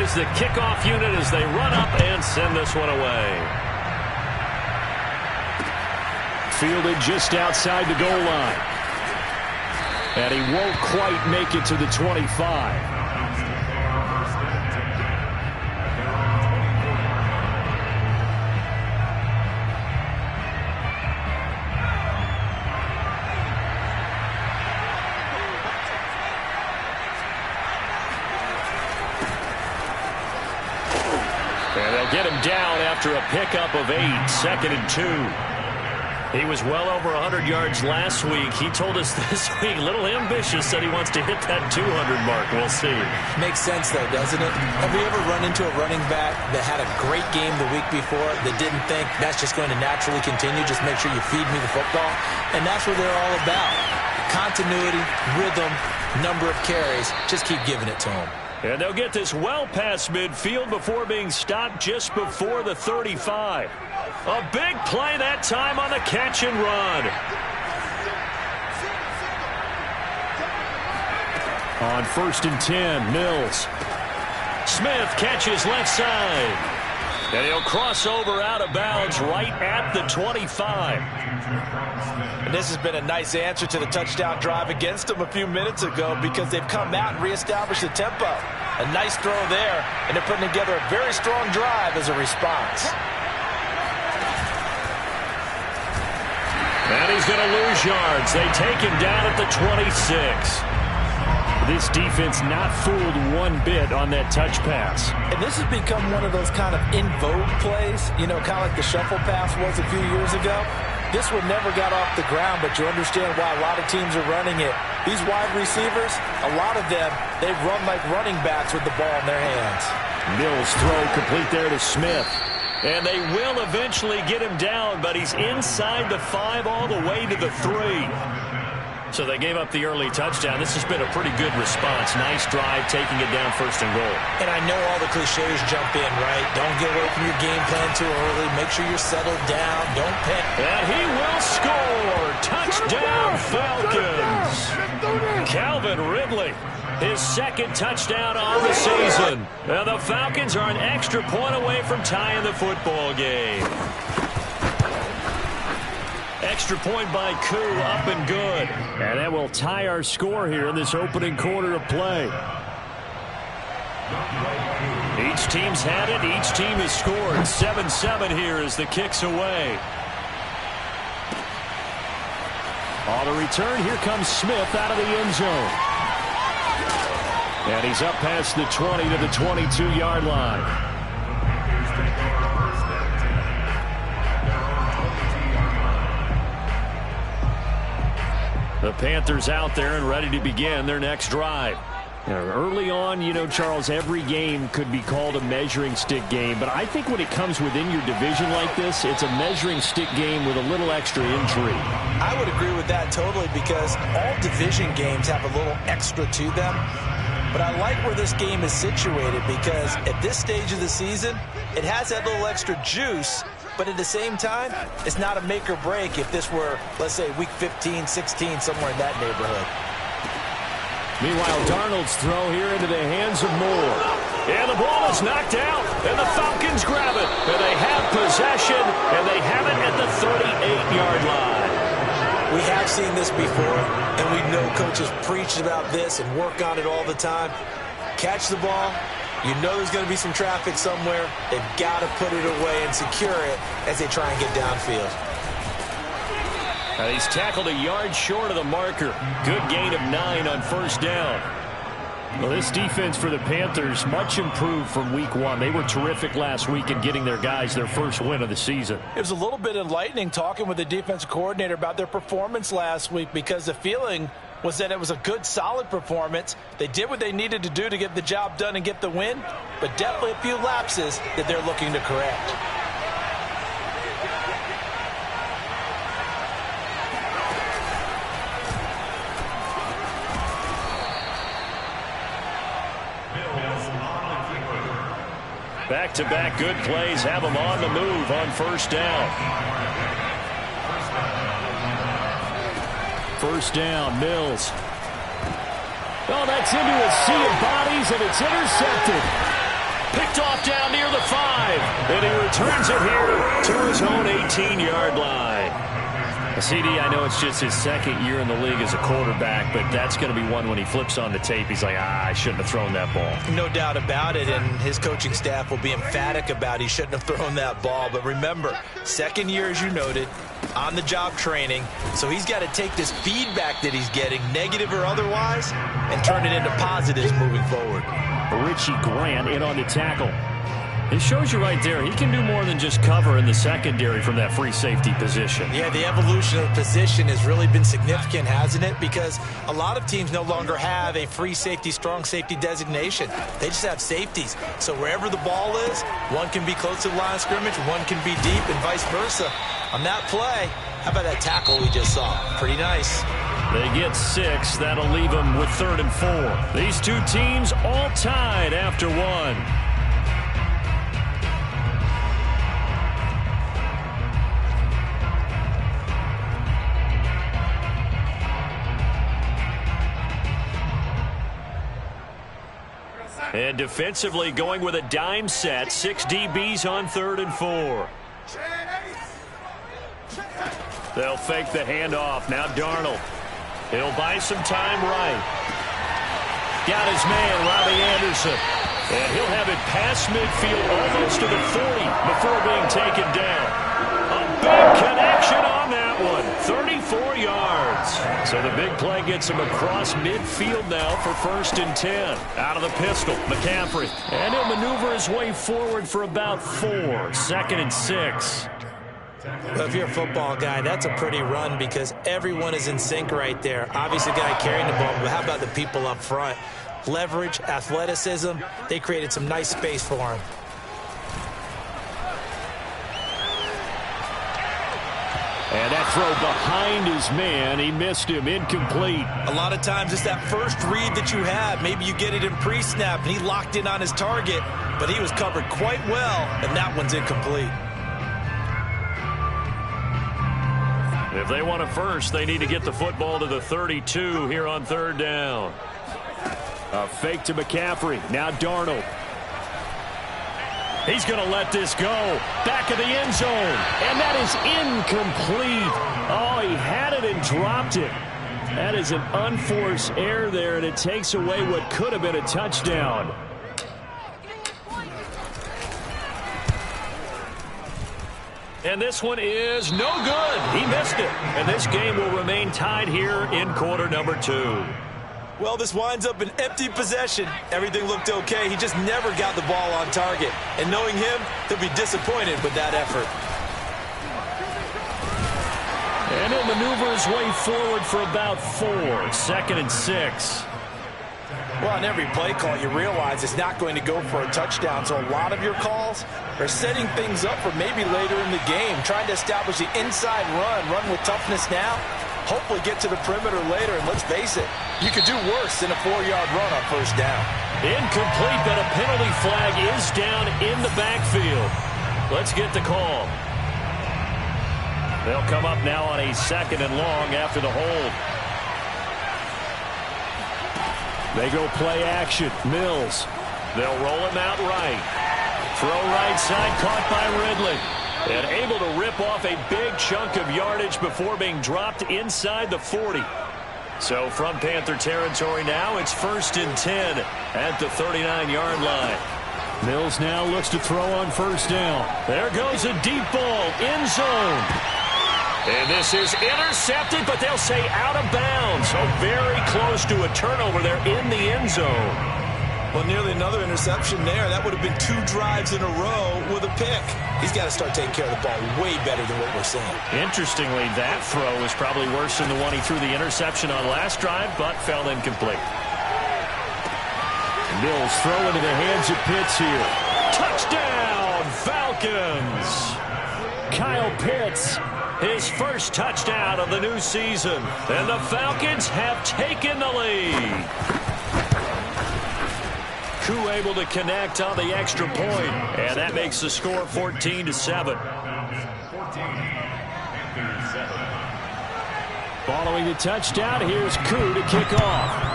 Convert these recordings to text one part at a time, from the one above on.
is the kickoff unit as they run up and send this one away. Fielded just outside the goal line. And he won't quite make it to the 25. Get him down after a pickup of 8, 2nd and 2. He was well over 100 yards last week. He told us this week, a little ambitious, said he wants to hit that 200 mark. We'll see. Makes sense, though, doesn't it? Have you ever run into a running back that had a great game the week before that didn't think that's just going to naturally continue? Just make sure you feed me the football. And that's what they're all about. Continuity, rhythm, number of carries. Just keep giving it to them. And they'll get this well past midfield before being stopped just before the 35. A big play that time on the catch and run. On 1st and 10, Mills. Smith catches left side. And he'll cross over out of bounds right at the 25. And this has been a nice answer to the touchdown drive against them a few minutes ago because they've come out and reestablished the tempo. A nice throw there, and they're putting together a very strong drive as a response. And he's going to lose yards. They take him down at the 26. This defense not fooled one bit on that touch pass. And this has become one of those kind of in vogue plays, you know, kind of like the shuffle pass was a few years ago. This one never got off the ground, but you understand why a lot of teams are running it. These wide receivers, a lot of them, they run like running backs with the ball in their hands. Mills throw complete there to Smith. And they will eventually get him down, but he's inside the 5 all the way to the 3. So they gave up the early touchdown. This has been a pretty good response. Nice drive, taking it down 1st and goal. And I know all the cliches jump in, right? Don't get away from your game plan too early. Make sure you're settled down. Don't panic. And he will score. Touchdown, Falcons. Calvin Ridley, his 2nd touchdown on the season. And the Falcons are an extra point away from tying the football game. Extra point by Koo, up and good. And that will tie our score here in this opening quarter of play. Each team's had it. Each team has scored. 7-7 here as the kick's away. On the return, here comes Smith out of the end zone. And he's up past the 20 to the 22-yard line. The Panthers out there and ready to begin their next drive. Early on, you know, Charles, every game could be called a measuring stick game. But I think when it comes within your division like this, it's a measuring stick game with a little extra intrigue. I would agree with that totally because all division games have a little extra to them. But I like where this game is situated because at this stage of the season, it has that little extra juice. But at the same time, it's not a make or break if this were, let's say, week 15, 16, somewhere in that neighborhood. Meanwhile, Darnold's throw here into the hands of Moore. And the ball is knocked out, and the Falcons grab it. And they have possession, and they have it at the 38-yard line. We have seen this before, and we know coaches preach about this and work on it all the time. Catch the ball. You know there's going to be some traffic somewhere. They've got to put it away and secure it as they try and get downfield. And he's tackled a yard short of the marker. Good gain of 9 on 1st down. Well, this defense for the Panthers, much improved from week 1. They were terrific last week in getting their guys their first win of the season. It was a little bit enlightening talking with the defensive coordinator about their performance last week because the feeling was that it was a good, solid performance. They did what they needed to do to get the job done and get the win, but definitely a few lapses that they're looking to correct. Back-to-back good plays have them on the move on 1st down. 1st down, Mills. Oh, that's into a sea of bodies, and it's intercepted. Picked off down near the 5. And he returns it here to his own 18-yard line. CD, I know it's just his second year in the league as a quarterback, but that's going to be one when he flips on the tape. He's like, I shouldn't have thrown that ball. No doubt about it, and his coaching staff will be emphatic about he shouldn't have thrown that ball. But remember, second year, as you noted, on-the-job training, so he's got to take this feedback that he's getting, negative or otherwise, and turn it into positives moving forward. Richie Grant in on the tackle. It shows you right there, he can do more than just cover in the secondary from that free safety position. Yeah, the evolution of position has really been significant, hasn't it? Because a lot of teams no longer have a free safety, strong safety designation. They just have safeties. So wherever the ball is, one can be close to the line of scrimmage, one can be deep, and vice versa. On that play, how about that tackle we just saw? Pretty nice. They get 6. That'll leave them with 3rd and 4. These two teams all tied after 1. And defensively going with a dime set. 6 DBs on 3rd and 4. They'll fake the handoff. Now Darnold. He'll buy some time right. Got his man, Robbie Anderson. And he'll have it past midfield almost to the 40 before being taken down. A big connection on that one. 34 yards. So the big play gets him across midfield now for 1st and 10. Out of the pistol, McCaffrey. And he'll maneuver his way forward for about 4. 2nd and 6. Well, if you're a football guy, that's a pretty run because everyone is in sync right there. Obviously, the guy carrying the ball, but how about the people up front? Leverage, athleticism, they created some nice space for him. And that throw behind his man, he missed him, incomplete. A lot of times it's that first read that you have. Maybe you get it in pre-snap, and he locked in on his target, but he was covered quite well, and that one's incomplete. If they want a first, they need to get the football to the 32 here on 3rd down. A fake to McCaffrey. Now Darnold. He's going to let this go. Back of the end zone. And that is incomplete. Oh, he had it and dropped it. That is an unforced error there, and it takes away what could have been a touchdown. And this one is no good. He missed it. And this game will remain tied here in quarter number 2. Well, this winds up an empty possession. Everything looked okay. He just never got the ball on target. And knowing him, he'll be disappointed with that effort. And he'll maneuver his way forward for about 4. 2nd and 6. Well, on every play call, you realize it's not going to go for a touchdown. So a lot of your calls are setting things up for maybe later in the game, trying to establish the inside run with toughness now, hopefully get to the perimeter later. And let's face it, you could do worse than a 4-yard run on 1st down. Incomplete, but a penalty flag is down in the backfield. Let's get the call. They'll come up now on a 2nd and long after the hold. They go play action. Mills. They'll roll him out right. Throw right side, caught by Ridley. And able to rip off a big chunk of yardage before being dropped inside the 40. So from Panther territory now, it's 1st and 10 at the 39-yard line. Mills now looks to throw on 1st down. There goes a deep ball, end zone. And this is intercepted, but they'll say out of bounds. So very close to a turnover there in the end zone. Well, nearly another interception there. That would have been 2 drives in a row with a pick. He's got to start taking care of the ball way better than what we're seeing. Interestingly, that throw is probably worse than the one he threw the interception on last drive, but fell incomplete. Mills throw into the hands of Pitts here. Touchdown, Falcons! Kyle Pitts. His first touchdown of the new season. And the Falcons have taken the lead. Koo able to connect on the extra point. And that makes the score 14-7. Following the touchdown, here's Koo to kick off.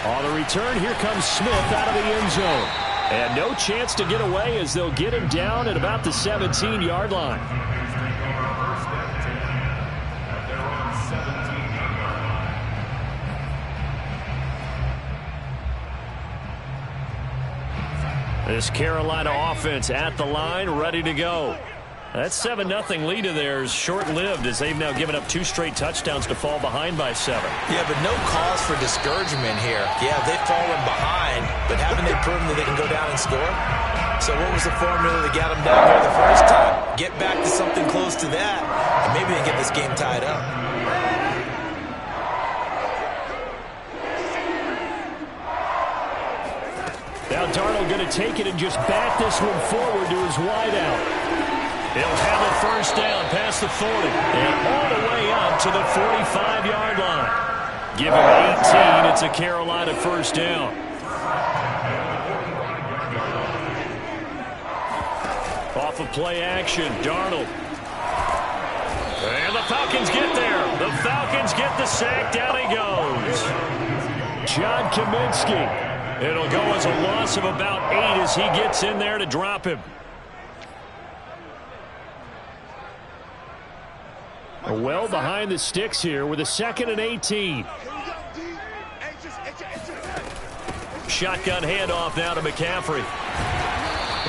On the return, here comes Smith out of the end zone. And no chance to get away as they'll get him down at about the 17-yard line. This Carolina offense at the line, ready to go. That 7-0 lead of theirs short-lived as they've now given up 2 straight touchdowns to fall behind by 7. Yeah, but no cause for discouragement here. Yeah, they've fallen behind, but haven't they proven that they can go down and score? So what was the formula that got them down here the first time? Get back to something close to that, and maybe they get this game tied up. Now Darnold going to take it and just bat this one forward to his wideout. He'll have a first down past the 40 and all the way up to the 45-yard line. Give him 18. It's a Carolina first down. Off of play action, Darnold. And the Falcons get there. The Falcons get the sack. Down he goes. John Kaminsky. It'll go as a loss of about 8 as he gets in there to drop him. Well behind the sticks here with a 2nd and 18. Shotgun handoff now to McCaffrey.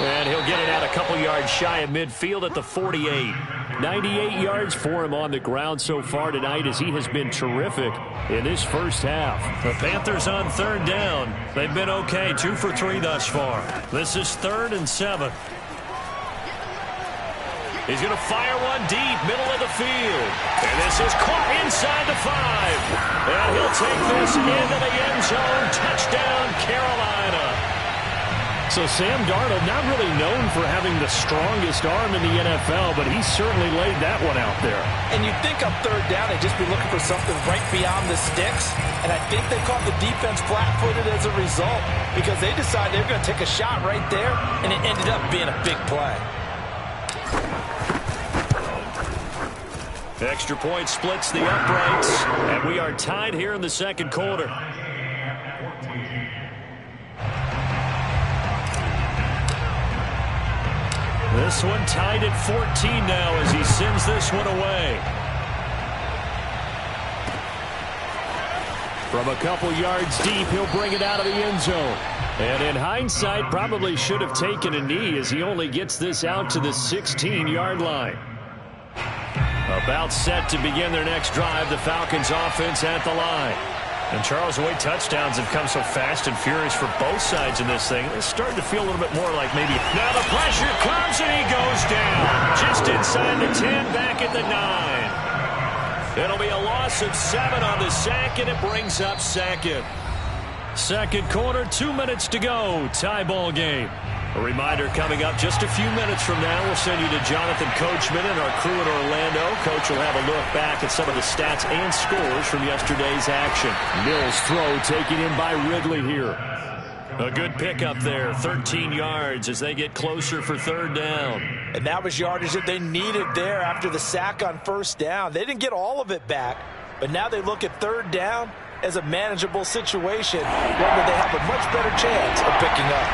And he'll get it out a couple yards shy of midfield at the 48. 98 yards for him on the ground so far tonight as he has been terrific in this first half. The Panthers on 3rd down. They've been okay, 2 for 3 thus far. This is 3rd and 7. He's going to fire one deep, middle of the field. And this is caught inside the 5. And he'll take this into the end zone. Touchdown, Carolina. So Sam Darnold, not really known for having the strongest arm in the NFL, but he certainly laid that one out there. And you'd think on 3rd down, they'd just be looking for something right beyond the sticks. And I think they caught the defense flat-footed as a result because they decided they were going to take a shot right there, and it ended up being a big play. Extra point splits the uprights, and we are tied here in the 2nd quarter. This one tied at 14 now as he sends this one away. From a couple yards deep, he'll bring it out of the end zone. And in hindsight, probably should have taken a knee as he only gets this out to the 16-yard line. About set to begin their next drive, the Falcons offense at the line. And Charles, the way touchdowns have come so fast and furious for both sides in this thing, it's starting to feel a little bit more like maybe... Now the pressure comes and he goes down. Just inside the 10, back at the 9. It'll be a loss of 7 on the sack, and it brings up 2nd. 2nd quarter, 2 minutes to go. Tie ball game. A reminder coming up just a few minutes from now. We'll send you to Jonathan Coachman and our crew in Orlando. Coach will have a look back at some of the stats and scores from yesterday's action. Mills' throw taken in by Ridley here. A good pickup there, 13 yards as they get closer for 3rd down. And that was yardage that they needed there after the sack on 1st down. They didn't get all of it back, but now they look at 3rd down as a manageable situation, one that they have a much better chance of picking up.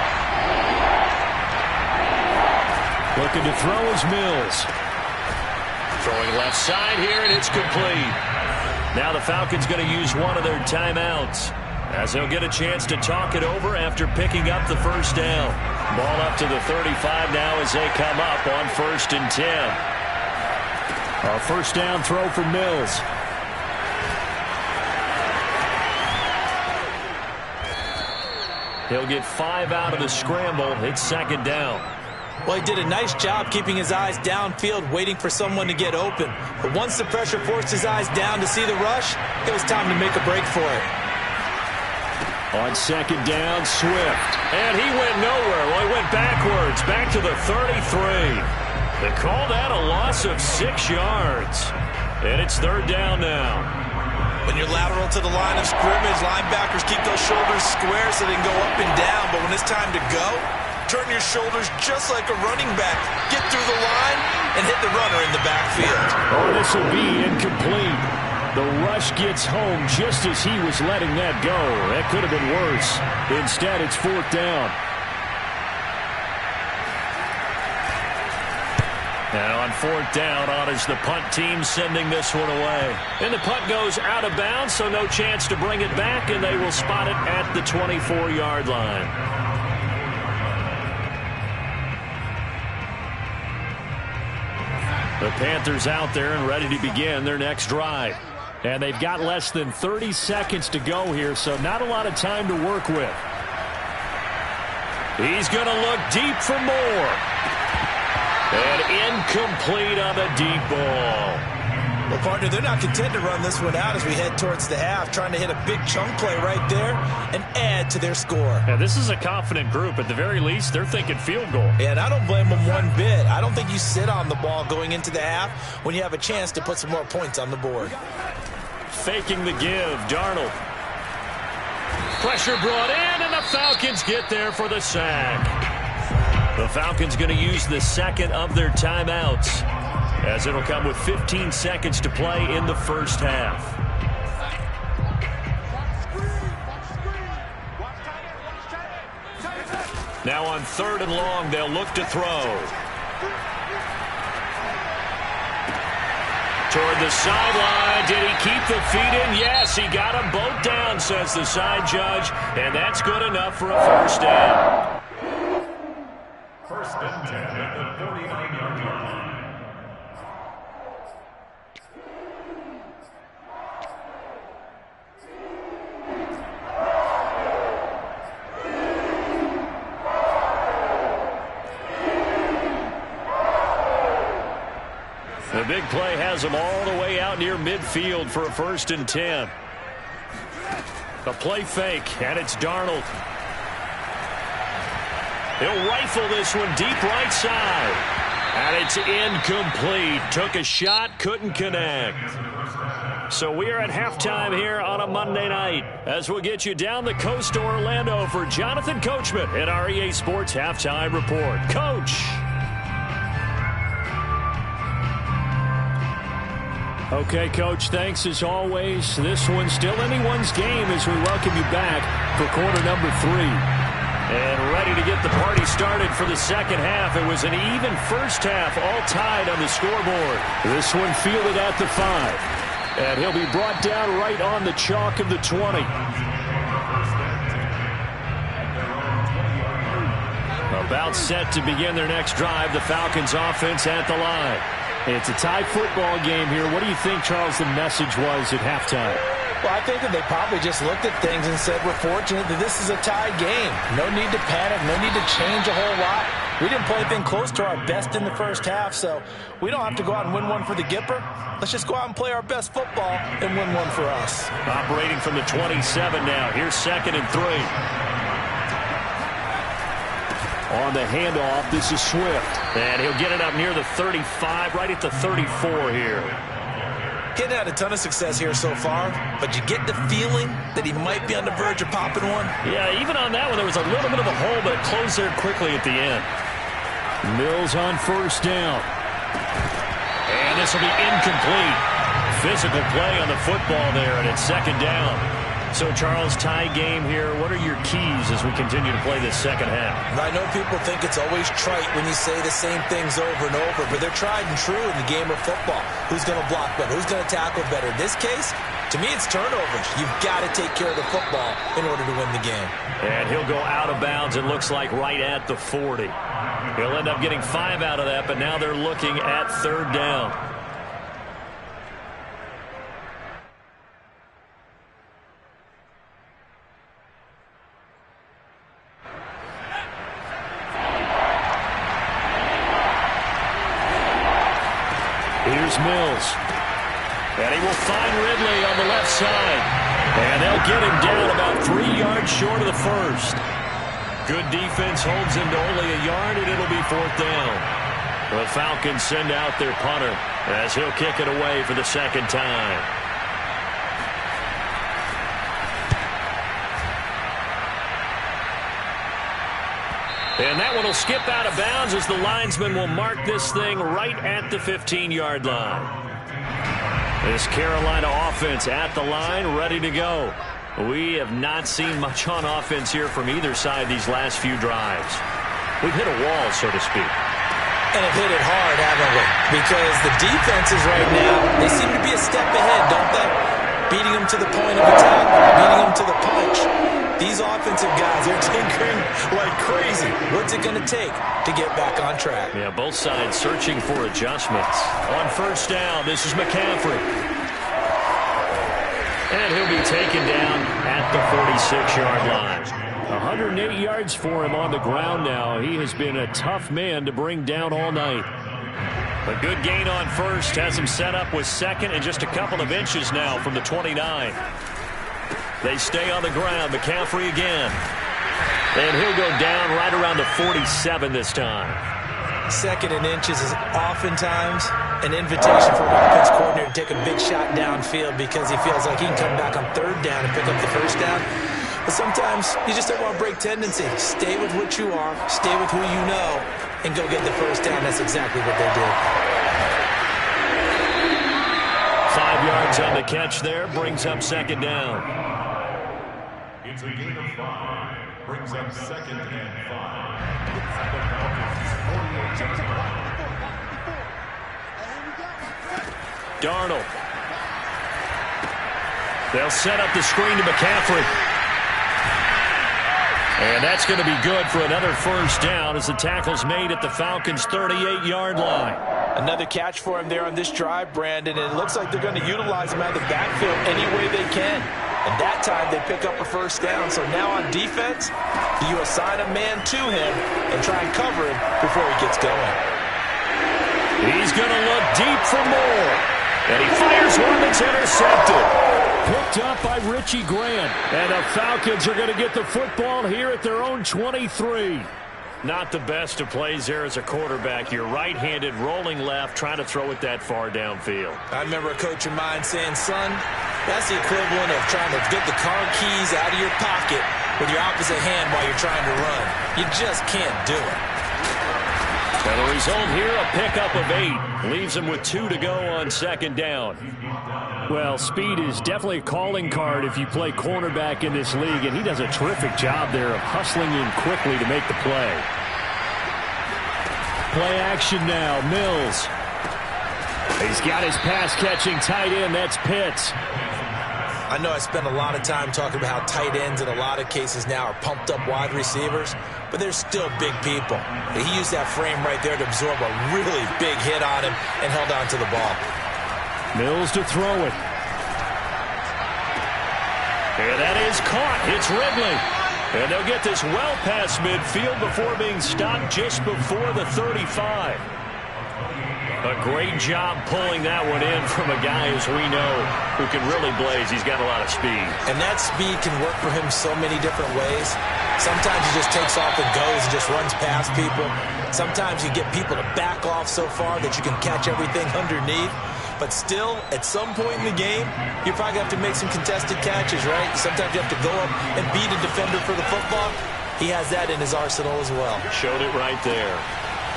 Looking to throw is Mills. Throwing left side here, and it's complete. Now the Falcons going to use one of their timeouts as they'll get a chance to talk it over after picking up the 1st down. Ball up to the 35 now as they come up on 1st and 10. A 1st down throw for Mills. He'll get 5 out of the scramble. It's 2nd down. Well, he did a nice job keeping his eyes downfield, waiting for someone to get open. But once the pressure forced his eyes down to see the rush, it was time to make a break for it. On 2nd down, Swift. And he went nowhere. Well, he went backwards, back to the 33. They call that a loss of 6 yards. And it's 3rd down now. When you're lateral to the line of scrimmage, linebackers keep those shoulders square so they can go up and down. But when it's time to go, turn your shoulders just like a running back. Get through the line and hit the runner in the backfield. Oh, this will be incomplete. The rush gets home just as he was letting that go. That could have been worse. Instead, it's 4th down. And on 4th down, on is the punt team sending this one away. And the punt goes out of bounds, so no chance to bring it back, and they will spot it at the 24-yard line. The Panthers out there and ready to begin their next drive. And they've got less than 30 seconds to go here, so not a lot of time to work with. He's going to look deep for more. And incomplete on the deep ball. Well, partner, they're not content to run this one out as we head towards the half, trying to hit a big chunk play right there and add to their score. Yeah, this is a confident group. At the very least, they're thinking field goal. Yeah, and I don't blame them one bit. I don't think you sit on the ball going into the half when you have a chance to put some more points on the board. Faking the give, Darnold. Pressure brought in, and the Falcons get there for the sack. The Falcons going to use the second of their timeouts, as it'll come with 15 seconds to play in the first half. Now on 3rd and long, they'll look to throw. Toward the sideline. Did he keep the feet in? Yes, he got them both down, says the side judge, and that's good enough for a first down. First and 10 at the 49-yard line. The big play has him all the way out near midfield for a 1st and 10. A play fake, and it's Darnold. He'll rifle this one deep right side. And it's incomplete. Took a shot, couldn't connect. So we are at halftime here on a Monday night, as we'll get you down the coast to Orlando for Jonathan Coachman in our EA Sports Halftime Report. Coach. Okay, Coach, thanks as always. This one's still anyone's game as we welcome you back for quarter number 3. And ready to get the party started for the second half. It was an even first half, all tied on the scoreboard. This one fielded at the 5. And he'll be brought down right on the chalk of the 20. About set to begin their next drive, the Falcons offense at the line. It's a tie football game here. What do you think, Charles, the message was at halftime? Well, I think that they probably just looked at things and said, we're fortunate that this is a tie game. No need to panic, no need to change a whole lot. We didn't play anything close to our best in the first half, so we don't have to go out and win one for the Gipper. Let's just go out and play our best football and win one for us. Operating from the 27 now. Here's 2nd and 3. On the handoff, this is Swift. And he'll get it up near the 35, right at the 34 here. Getting had a ton of success here so far, but you get the feeling that he might be on the verge of popping one. Yeah, even on that one, there was a little bit of a hole, but it closed there quickly at the end. Mills on 1st down. And this will be incomplete. Physical play on the football there, and it's 2nd down. So, Charles, tie game here. What are your keys as we continue to play this second half? I know people think it's always trite when you say the same things over and over, but they're tried and true in the game of football. Who's going to block better? Who's going to tackle better? In this case, to me, it's turnovers. You've got to take care of the football in order to win the game. And he'll go out of bounds, it looks like, right at the 40. He'll end up getting 5 out of that, but now they're looking at 3rd down. Here's Mills. And he will find Ridley on the left side. And they'll get him down about 3 yards short of the first. Good defense holds him to only a yard, and it'll be 4th down. The Falcons send out their punter as he'll kick it away for the second time. And that one will skip out of bounds as the linesman will mark this thing right at the 15-yard line. This Carolina offense at the line, ready to go. We have not seen much on offense here from either side these last few drives. We've hit a wall, so to speak. And have hit it hard, haven't we? Because the defenses right now, they seem to be a step ahead, don't they? Beating them to the point of attack, beating them to the punch. These offensive guys, they're tinkering like crazy. What's it going to take to get back on track? Yeah, both sides searching for adjustments. On first down, this is McCaffrey. And he'll be taken down at the 46-yard line. 108 yards for him on the ground now. He has been a tough man to bring down all night. A good gain on first has him set up with second and just a couple of inches now from the 29. They stay on the ground. McCaffrey again. And he'll go down right around the 47 this time. Second and inches is oftentimes an invitation for an offense coordinator to take a big shot downfield because he feels like he can come back on third down and pick up the first down. But sometimes you just don't want to break tendency. Stay with what you are, stay with who you know, and go get the first down. That's exactly what they did. 5 yards on the catch there, brings up second down. It's a gain of 5. Brings up second and 5. Darnold. They'll set up the screen to McCaffrey. And that's going to be good for another first down as the tackle's made at the Falcons' 38-yard line. Another catch for him there on this drive, Brandon, and it looks like they're going to utilize him out of the backfield any way they can. And that time they pick up a first down. So now on defense, you assign a man to him and try and cover him before he gets going. He's going to look deep for more. And he fires one that's intercepted. Picked up by Richie Grant. And the Falcons are going to get the football here at their own 23. Not the best of plays there as a quarterback. You're right-handed, rolling left, trying to throw it that far downfield. I remember a coach of mine saying, son, that's the equivalent of trying to get the car keys out of your pocket with your opposite hand while you're trying to run. You just can't do it. And the result here, a pickup of 8. Leaves him with 2 to go on second down. Well, speed is definitely a calling card if you play cornerback in this league, and he does a terrific job there of hustling in quickly to make the play. Play action now, Mills. He's got his pass-catching tight end, that's Pitts. I know I spent a lot of time talking about how tight ends in a lot of cases now are pumped-up wide receivers, but they're still big people. He used that frame right there to absorb a really big hit on him and held on to the ball. Mills to throw it. And that is caught. It's Ridley. And they'll get this well past midfield before being stopped just before the 35. A great job pulling that one in from a guy, as we know, who can really blaze. He's got a lot of speed. And that speed can work for him so many different ways. Sometimes he just takes off and goes and just runs past people. Sometimes you get people to back off so far that you can catch everything underneath. But still, at some point in the game, you probably have to make some contested catches, right? Sometimes you have to go up and beat a defender for the football. He has that in his arsenal as well. Showed it right there.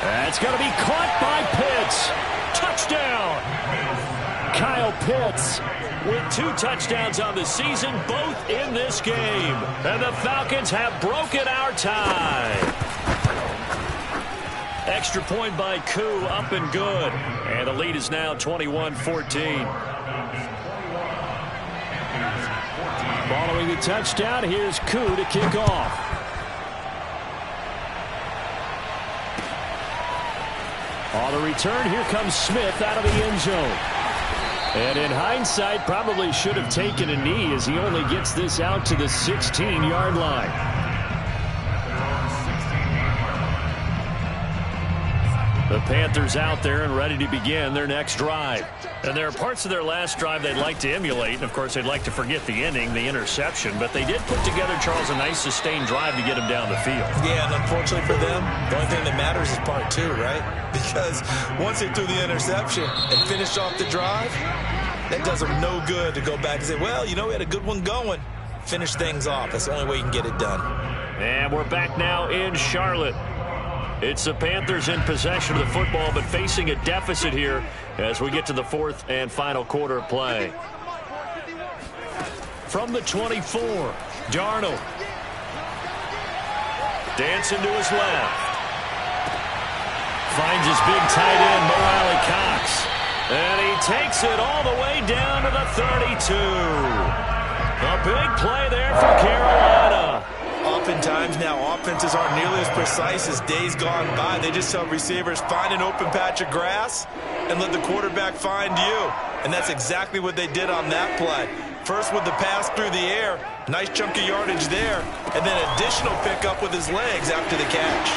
That's going to be caught by Pitts. Touchdown! Kyle Pitts with 2 touchdowns on the season, both in this game. And the Falcons have broken our tie. Extra point by Koo, up and good. And the lead is now 21-14. Following the touchdown, here's Koo to kick off. On the return, here comes Smith out of the end zone. And in hindsight, probably should have taken a knee as he only gets this out to the 16-yard line. The Panthers out there and ready to begin their next drive. And there are parts of their last drive they'd like to emulate. And, of course, they'd like to forget the ending, the interception. But they did put together, Charles, a nice sustained drive to get them down the field. Yeah, and unfortunately for them, the only thing that matters is part 2, right? Because once they threw the interception and finished off the drive, that does them no good to go back and say, well, you know, we had a good one going. Finish things off. That's the only way you can get it done. And we're back now in Charlotte. It's the Panthers in possession of the football, but facing a deficit here as we get to the fourth and final quarter of play. From the 24, Darnold. Dancing to his left. Finds his big tight end, Mo Alley-Cox. And he takes it all the way down to the 32. A big play there for Carolina. Oftentimes now, offenses aren't nearly as precise as days gone by. They just tell receivers, find an open patch of grass and let the quarterback find you. And that's exactly what they did on that play. First with the pass through the air, nice chunk of yardage there, and then additional pickup with his legs after the catch.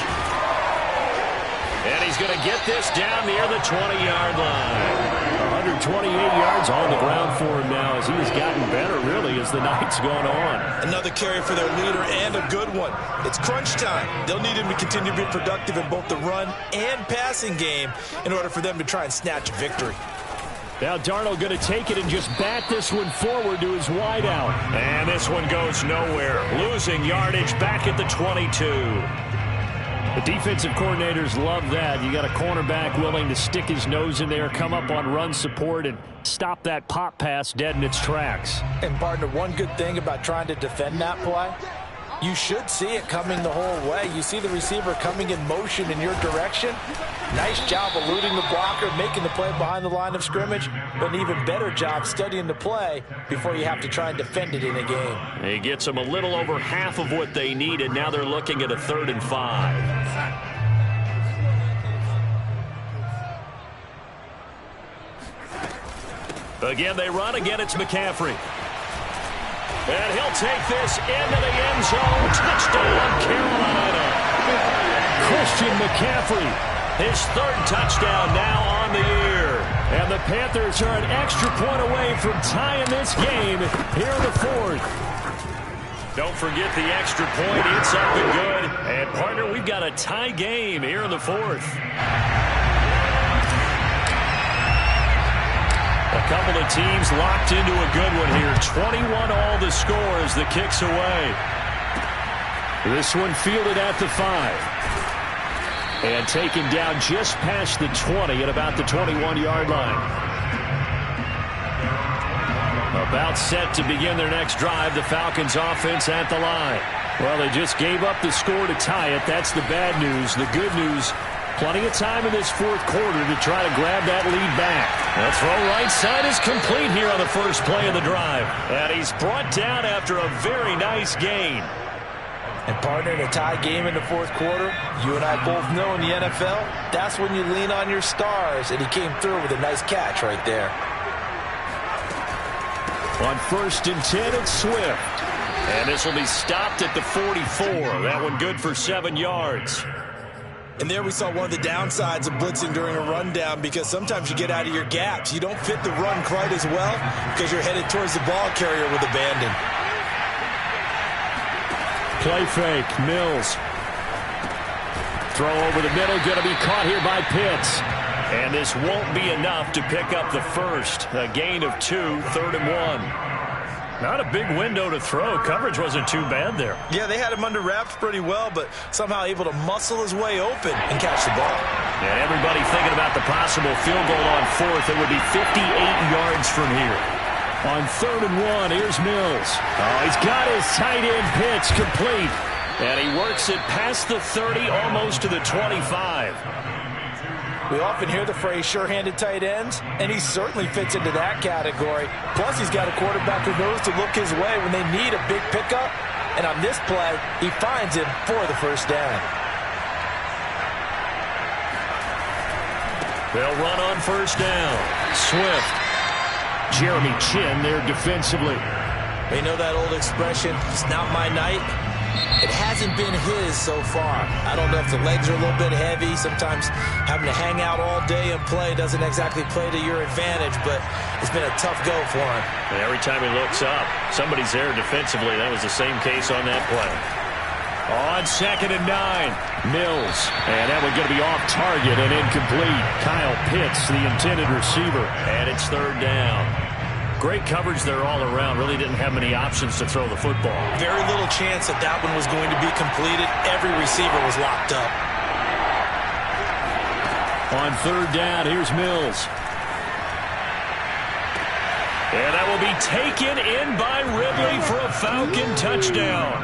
And he's going to get this down near the 20-yard line. 128 yards on the ground for him now as he has gotten better, really, as the night's gone on. Another carry for their leader and a good one. It's crunch time. They'll need him to continue to be productive in both the run and passing game in order for them to try and snatch a victory. Now Darnold going to take it and just bat this one forward to his wideout. And this one goes nowhere. Losing yardage back at the 22. The defensive coordinators love that. You got a cornerback willing to stick his nose in there, come up on run support, and stop that pop pass dead in its tracks. And, partner, one good thing about trying to defend that play, you should see it coming the whole way. You see the receiver coming in motion in your direction. Nice job eluding the blocker, making the play behind the line of scrimmage, but an even better job studying the play before you have to try and defend it in a game. He gets them a little over half of what they needed. Now they're looking at a 3rd and 5. Again, they run. Again, it's McCaffrey. And he'll take this into the end zone. Touchdown, Carolina. Christian McCaffrey. His 3rd touchdown now on the year. And the Panthers are an extra point away from tying this game here in the 4th. Don't forget the extra point. It's up and good. And, partner, we've got a tie game here in the 4th. A couple of teams locked into a good one here. 21 all the score as the kick's away. This one fielded at the 5. And taken down just past the 20 at about the 21-yard line. About set to begin their next drive. The Falcons offense at the line. Well, they just gave up the score to tie it. That's the bad news. The good news, plenty of time in this 4th quarter to try to grab that lead back. The throw right side is complete here on the first play of the drive. And he's brought down after a very nice gain. And, partner, in a tie game in the 4th quarter, you and I both know in the NFL, that's when you lean on your stars, and he came through with a nice catch right there. On 1st and 10, it's Swift. And this will be stopped at the 44. That one good for 7 yards. And there we saw one of the downsides of blitzing during a rundown, because sometimes you get out of your gaps. You don't fit the run quite as well because you're headed towards the ball carrier with abandon. Play fake, Mills. Throw over the middle, going to be caught here by Pitts. And this won't be enough to pick up the first. A gain of 2, 3rd and 1. Not a big window to throw. Coverage wasn't too bad there. Yeah, they had him under wraps pretty well, but somehow able to muscle his way open and catch the ball. And everybody thinking about the possible field goal on 4th. It would be 58 yards from here. On 3rd and 1, here's Mills. Oh, he's got his tight end Pitts complete. And he works it past the 30, almost to the 25. We often hear the phrase sure-handed tight ends, and he certainly fits into that category. Plus, he's got a quarterback who knows to look his way when they need a big pickup. And on this play, he finds him for the first down. They'll run on 1st down. Swift. Jeremy Chin there defensively. You know that old expression, it's not my night? It hasn't been his so far. I don't know if the legs are a little bit heavy. Sometimes having to hang out all day and play doesn't exactly play to your advantage, but it's been a tough go for him. And every time he looks up, somebody's there defensively. That was the same case on that play. On 2nd and 9, Mills. And that one going to be off target and incomplete. Kyle Pitts, the intended receiver. And it's 3rd down. Great coverage there all around. Really didn't have many options to throw the football. Very little chance that that one was going to be completed. Every receiver was locked up. On 3rd down, here's Mills. And that will be taken in by Ridley for a Falcon touchdown.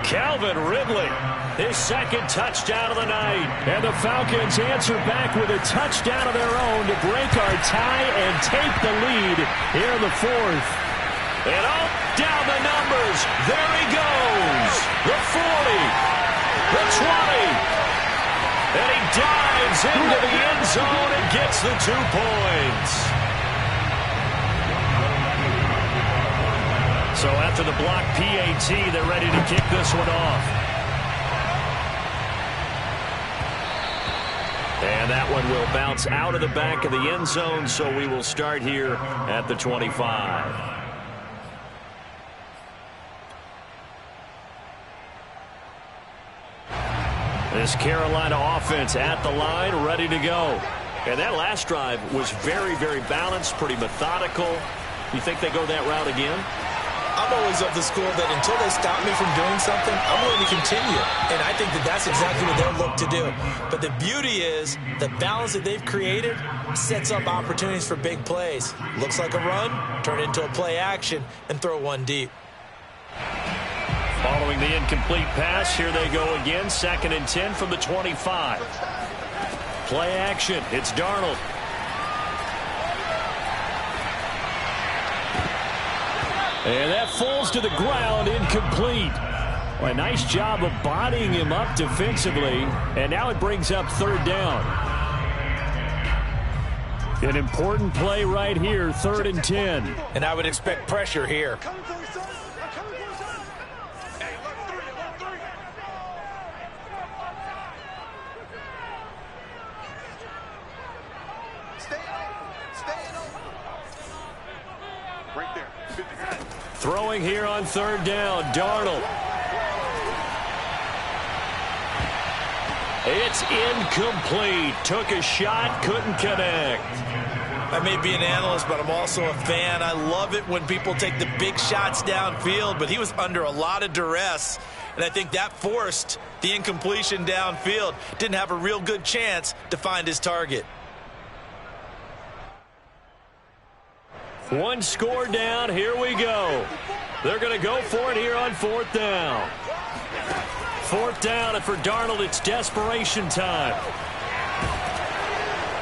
Calvin Ridley, his second touchdown of the night. And the Falcons answer back with a touchdown of their own to break our tie and take the lead here in the fourth. And up, down the numbers. There he goes. The 40, the 20. And he dives into the end zone and gets the 2 points. So after the block PAT, they're ready to kick this one off. And that one will bounce out of the back of the end zone, so we will start here at the 25. This Carolina offense at the line, ready to go. And that last drive was very, very balanced, pretty methodical. You think they go that route again? I'm always of the school that until they stop me from doing something, I'm willing to continue. And I think that that's exactly what they'll look to do. But the beauty is the balance that they've created sets up opportunities for big plays. Looks like a run, turn it into a play action, and throw one deep. Following the incomplete pass, here they go again. 2nd and 10 from the 25. Play action. It's Darnold. And that falls to the ground, incomplete. Well, a nice job of bodying him up defensively. And now it brings up 3rd down. An important play right here, 3rd and 10. And I would expect pressure here. Throwing here on 3rd down, Darnold. It's incomplete. Took a shot, couldn't connect. I may be an analyst, but I'm also a fan. I love it when people take the big shots downfield, but he was under a lot of duress, and I think that forced the incompletion downfield. Didn't have a real good chance to find his target. One score down, here we go. They're going to go for it here on 4th down. 4th down, and for Darnold, it's desperation time.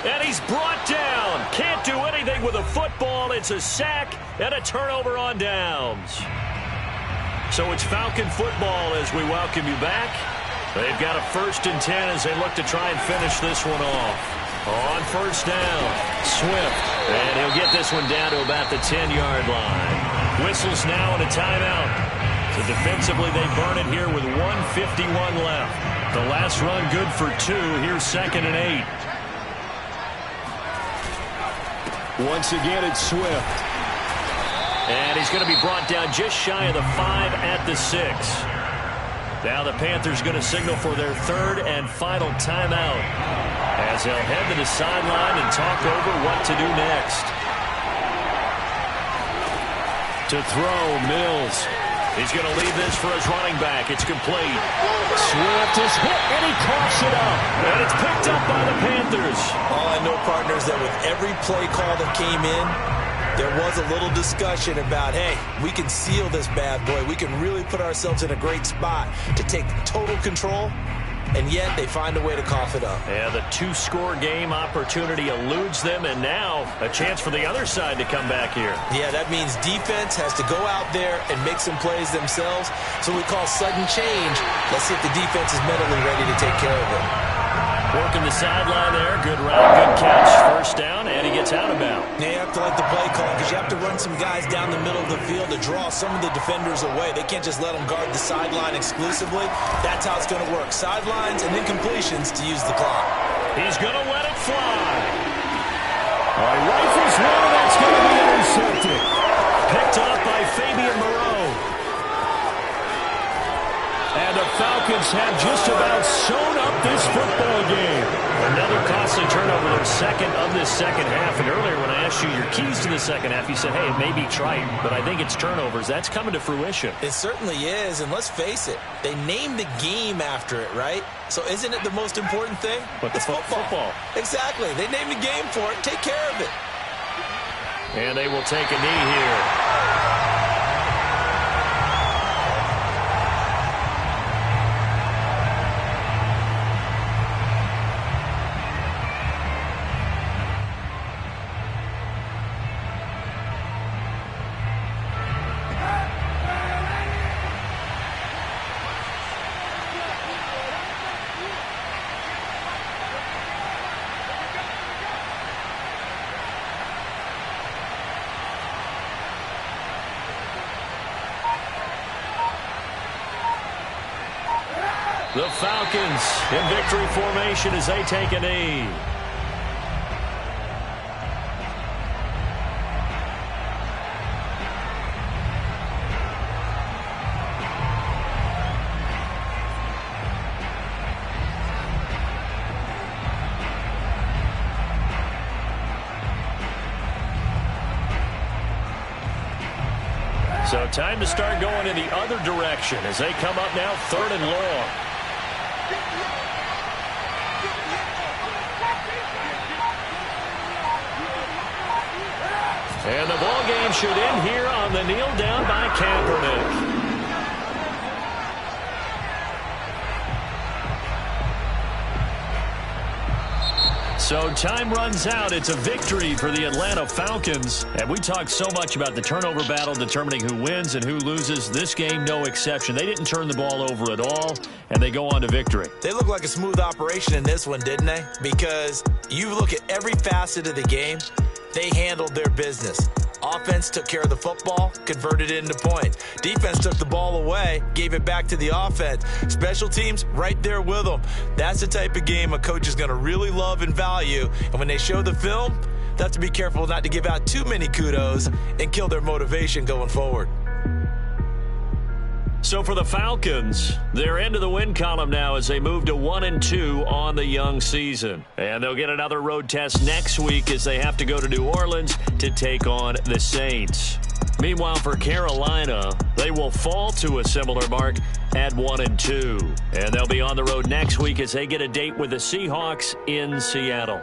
And he's brought down. Can't do anything with a football. It's a sack and a turnover on downs. So it's Falcon football as we welcome you back. They've got a 1st and 10 as they look to try and finish this one off. On 1st down, Swift. And he'll get this one down to about the 10-yard line. Whistles now and a timeout. So defensively, they burn it here with 1:51 left. The last run good for 2. Here's 2nd and 8. Once again, it's Swift. And he's going to be brought down just shy of the 5 at the 6. Now the Panthers going to signal for their 3rd and final timeout, as they'll head to the sideline and talk over what to do next. To throw, Mills. He's going to leave this for his running back. It's complete. Swift is hit, and he coughs it up. And it's picked up by the Panthers. All I know, partners, that with every play call that came in, there was a little discussion about, hey, we can seal this bad boy. We can really put ourselves in a great spot to take total control, and yet they find a way to cough it up. Yeah, the 2-score game opportunity eludes them, and now a chance for the other side to come back here. Yeah, that means defense has to go out there and make some plays themselves. So we call sudden change. Let's see if the defense is mentally ready to take care of it. Working the sideline there. Good route, good catch. 1st down, and he gets out of bounds. Yeah, you have to like the play call because you have to run some guys down the middle of the field to draw some of the defenders away. They can't just let them guard the sideline exclusively. That's how it's going to work. Sidelines and incompletions to use the clock. He's going to let it fly. Rifles one, that's going to be intercepted. Picked up by Fabian Moreau. And the Falcons have just about sewn up this football game. Another costly turnover, their 2nd of this second half. And earlier when I asked you your keys to the second half, you said, hey, it may be trite, but I think it's turnovers. That's coming to fruition. It certainly is, and let's face it, they named the game after it, right? So isn't it the most important thing? But it's football. Exactly. They named the game for it. Take care of it. And they will take a knee here. The Falcons in victory formation as they take a knee. So time to start going in the other direction as they come up now 3rd and long. And the ball game should end here on the kneel down by Kaepernick. So time runs out. It's a victory for the Atlanta Falcons. And we talked so much about the turnover battle determining who wins and who loses. This game, no exception. They didn't turn the ball over at all, and they go on to victory. They look like a smooth operation in this one, didn't they? Because you look at every facet of the game, they handled their business. Offense took care of the football, converted it into points. Defense took the ball away, gave it back to the offense. Special teams, right there with them. That's the type of game a coach is going to really love and value. And when they show the film, they have to be careful not to give out too many kudos and kill their motivation going forward. So for the Falcons, they're into the win column now as they move to 1-2 on the young season. And they'll get another road test next week as they have to go to New Orleans to take on the Saints. Meanwhile, for Carolina, they will fall to a similar mark at 1-2. And they'll be on the road next week as they get a date with the Seahawks in Seattle.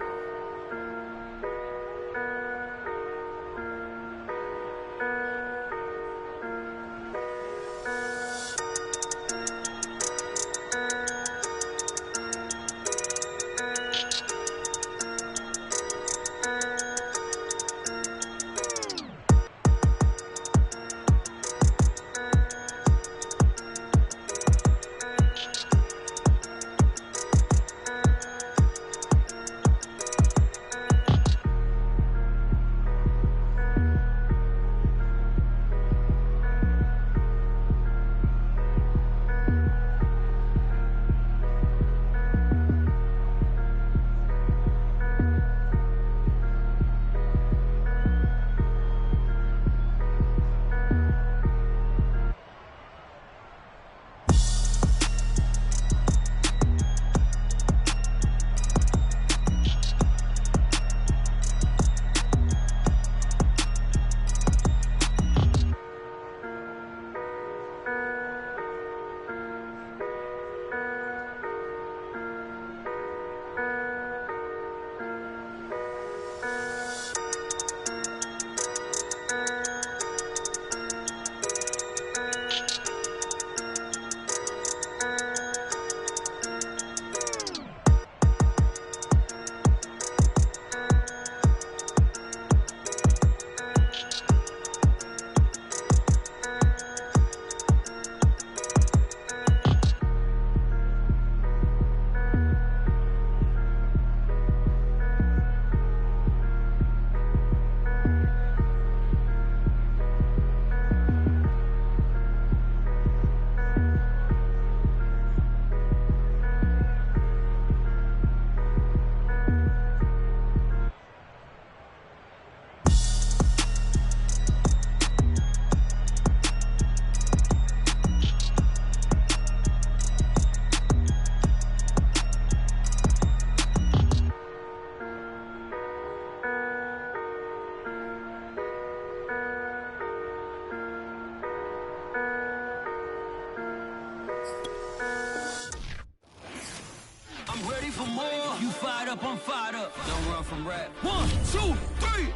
for more. You fired up, I'm fired up. Don't run from rap. 1, 2, 3.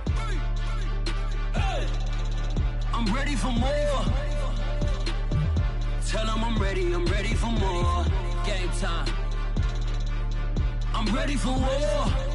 I'm ready for more. Tell them I'm ready for more. Game time. I'm ready for war.